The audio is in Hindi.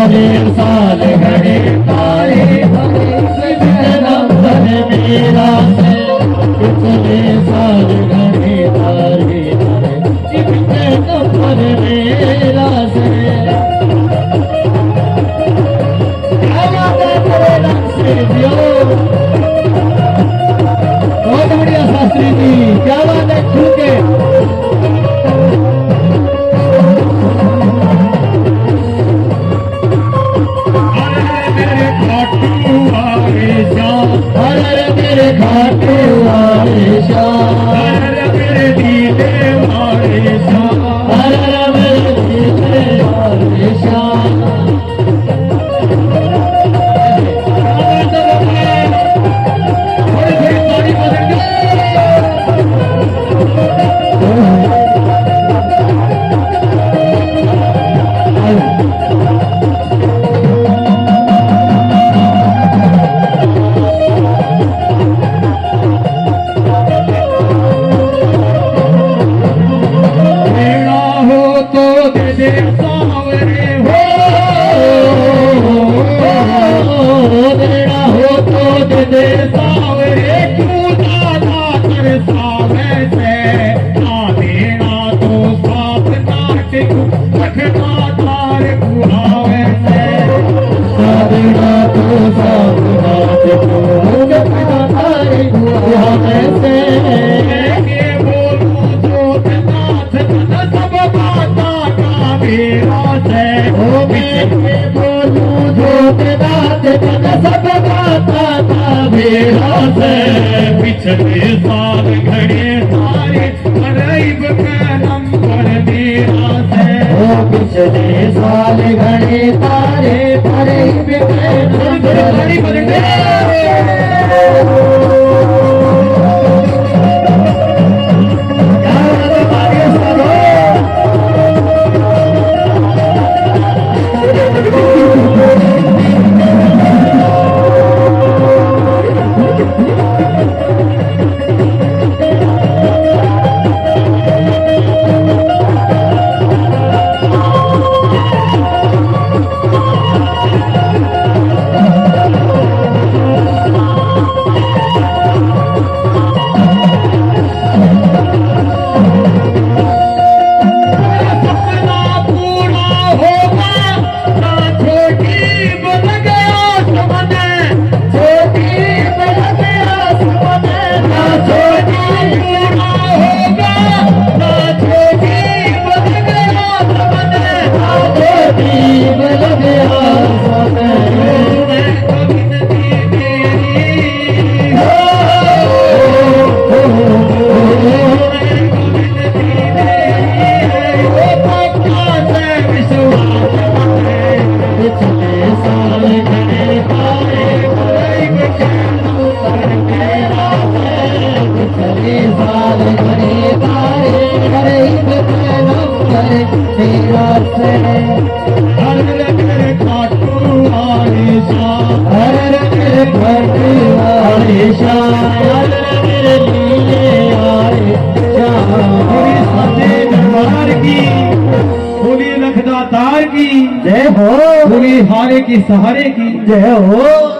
पिछले साल घड़े तारे नंबर मेरा से पिछले साल घड़े तारे पिछले नंबर मेरा से बहुत बढ़िया शास्त्री जी, क्या बात है। ठूके हर मेरे घाटू वाले श्याम, हर मेरे दीदे वाले श्याम, हर मेरे दीदे वाले श्याम। पिछले साल घड़े तारे गरीब का नंबर मेरा से, पिछले साल घड़े तारे गरीब का नंबर जय हो, हारे की सहारे की जय हो।